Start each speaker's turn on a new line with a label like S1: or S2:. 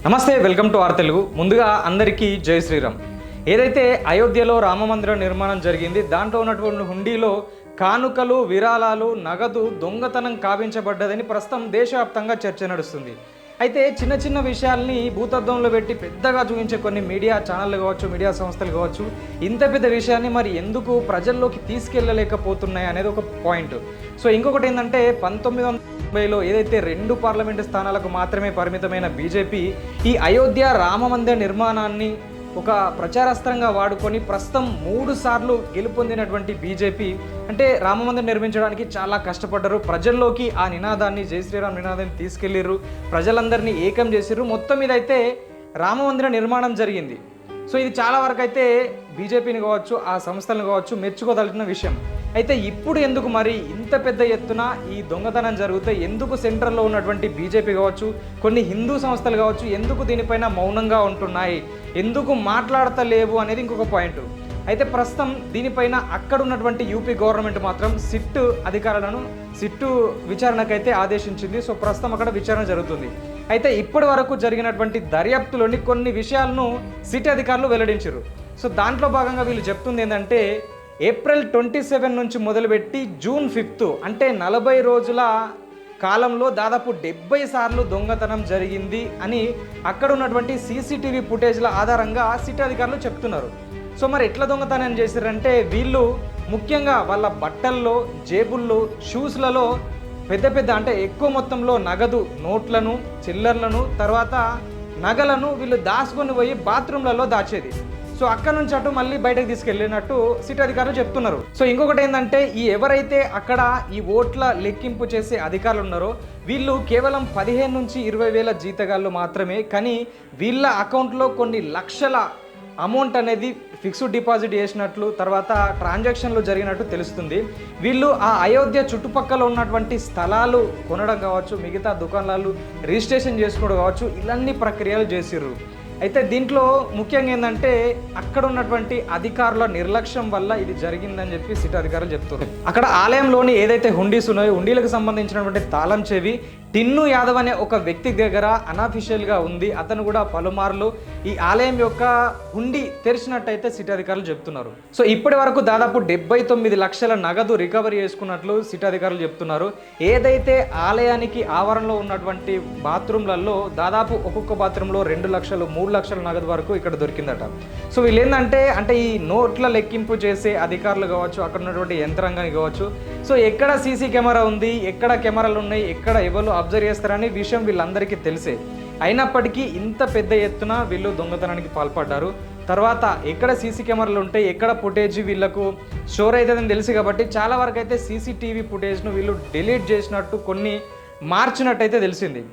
S1: నమస్తే, welcome to are Telugu. ముందుగా అందరికీ జై శ్రీరామ్. ఏదైతే అయోధ్యలో రామమందిర నిర్మాణం జరిగింది, దాంట్లో ఉన్నటువంటి హుండీలో కానుకలు, విరాళాలు, నగదు దొంగతనం కావించబడ్డదని ప్రస్తుతం దేశవ్యాప్తంగా చర్చ నడుస్తుంది. అయితే చిన్న చిన్న విషయాల్ని భూతద్దంలో పెట్టి పెద్దగా చూపించే కొన్ని మీడియా ఛానళ్ళు కావచ్చు, మీడియా సంస్థలు కావచ్చు, ఇంత పెద్ద విషయాన్ని మరి ఎందుకు ప్రజల్లోకి తీసుకెళ్ళలేకపోతున్నాయి అనేది ఒక పాయింట్. సో ఇంకొకటి ఏంటంటే 1990లో ఏదైతే 2 పార్లమెంటు స్థానాలకు మాత్రమే పరిమితమైన బీజేపీ ఈ అయోధ్య రామమందిర నిర్మాణాన్ని ఒక ప్రచారాస్త్రంగా వాడుకొని ప్రస్తుతం 3 సార్లు గెలుపొందినటువంటి బీజేపీ అంటే రామమందిరం నిర్మించడానికి చాలా కష్టపడ్డారు. ప్రజల్లోకి ఆ నినాదాన్ని, జై శ్రీరామ్ నినాదాన్ని తీసుకెళ్ళిర్రు, ప్రజలందరినీ ఏకం చేసిర్రు. మొత్తం మీద అయితే రామమందిర నిర్మాణం జరిగింది. సో ఇది చాలా వరకు అయితే బీజేపీని కావచ్చు, ఆ సంస్థలను కావచ్చు మెచ్చుకోదలిచిన విషయం. అయితే ఇప్పుడు ఎందుకు మరి ఇంత పెద్ద ఎత్తున ఈ దొంగతనం జరిగితే ఎందుకు సెంట్రల్లో ఉన్నటువంటి బీజేపీ కావచ్చు, కొన్ని హిందూ సంస్థలు కావచ్చు ఎందుకు దీనిపైన మౌనంగా ఉంటున్నాయి, ఎందుకు మాట్లాడతలేవు అనేది ఇంకొక పాయింట్. అయితే ప్రస్తుతం దీనిపైన అక్కడ ఉన్నటువంటి యూపీ గవర్నమెంట్ మాత్రం సిట్ అధికారులను విచారణకైతే ఆదేశించింది. సో ప్రస్తుతం అక్కడ విచారణ జరుగుతుంది. అయితే ఇప్పటి వరకు జరిగినటువంటి దర్యాప్తులోని కొన్ని విషయాలను సిట్ అధికారులు వెల్లడించారు. సో దాంట్లో భాగంగా వీళ్ళు చెప్తుంది ఏంటంటే ఏప్రిల్ 27 నుంచి మొదలుపెట్టి జూన్ 5 అంటే 40 రోజుల కాలంలో దాదాపు 70 సార్లు దొంగతనం జరిగింది అని అక్కడ ఉన్నటువంటి సీసీటీవీ ఫుటేజ్ల ఆధారంగా సిట్ అధికారులు చెప్తున్నారు. సో మరి ఎట్లా దొంగతనం చేశారంటే వీళ్ళు ముఖ్యంగా వాళ్ళ బట్టల్లో, జేబుల్లో, షూస్లలో పెద్ద అంటే ఎక్కువ మొత్తంలో నగదు, నోట్లను, చిల్లర్లను, తర్వాత నగలను వీళ్ళు దాచుకొని పోయి బాత్రూమ్లలో దాచేది. సో అక్కడ నుంచి అటు మళ్ళీ బయటకు తీసుకెళ్ళినట్టు సిట్ అధికారులు చెప్తున్నారు. సో ఇంకొకటి ఏంటంటే ఎవరైతే అక్కడ ఈ ఓట్ల లెక్కింపు చేసే అధికారులు ఉన్నారో వీళ్ళు కేవలం 15 నుంచి 20 వేల జీతగాళ్ళు మాత్రమే. కానీ వీళ్ళ అకౌంట్లో కొన్ని లక్షల అమౌంట్ అనేది ఫిక్స్డ్ డిపాజిట్ చేసినట్లు, తర్వాత ట్రాన్సాక్షన్లు జరిగినట్టు తెలుస్తుంది. వీళ్ళు ఆ అయోధ్య చుట్టుపక్కల ఉన్నటువంటి స్థలాలు కొనడం కావచ్చు, మిగతా దుకాణాలు రిజిస్ట్రేషన్ చేసుకోవడం కావచ్చు, ఇలాన్ని ప్రక్రియలు చేసిర్రు. అయితే దీంట్లో ముఖ్యంగా ఏంటంటే అక్కడ ఉన్నటువంటి అధికారుల నిర్లక్ష్యం వల్ల ఇది జరిగిందని చెప్పి సిట్ అధికారులు చెప్తున్నారు. అక్కడ ఆలయంలోని ఏదైతే హుండీస్ ఉన్నాయో హుండీలకు సంబంధించినటువంటి తాళం చెవి టిన్ను యాదవ్ అనే ఒక వ్యక్తి దగ్గర అన్అఫీషియల్గా ఉంది. అతను కూడా పలుమార్లు ఈ ఆలయం యొక్క హుండీ తెరిచినట్టయితే సిట్ అధికారులు చెప్తున్నారు. సో ఇప్పటి వరకు దాదాపు 79 లక్షల నగదు రికవరీ చేసుకున్నట్లు సిట్ అధికారులు చెప్తున్నారు. ఏదైతే ఆలయానికి ఆవరణలో ఉన్నటువంటి బాత్రూమ్లలో దాదాపు ఒక్కొక్క బాత్రూంలో 2 లక్షలు 3 లక్షల నగదు వరకు ఇక్కడ దొరికిందట. సో వీళ్ళు ఏంటంటే ఈ నోట్ల లెక్కింపు చేసే అధికారులు కావచ్చు, అక్కడ ఉన్నటువంటి యంత్రాంగాన్ని కావచ్చు, సో ఎక్కడ సీసీ కెమెరా ఉంది, ఎక్కడ కెమెరాలు ఉన్నాయి, ఎక్కడ ఎవరు అబ్జర్వ్ చేస్తారని విషయం వీళ్ళందరికీ తెలిసే. అయినప్పటికీ ఇంత పెద్ద ఎత్తున వీళ్ళు దొంగతనానికి పాల్పడ్డారు. తర్వాత ఎక్కడ సీసీ కెమెరాలు ఉంటాయి, ఎక్కడ ఫుటేజ్ వీళ్ళకు స్టోర్ అవుతుందని తెలుసు కాబట్టి చాలా వరకు అయితే సీసీటీవీ ఫుటేజ్ను వీళ్ళు డిలీట్ చేసినట్టు, కొన్ని మార్చినట్టయితే తెలిసింది.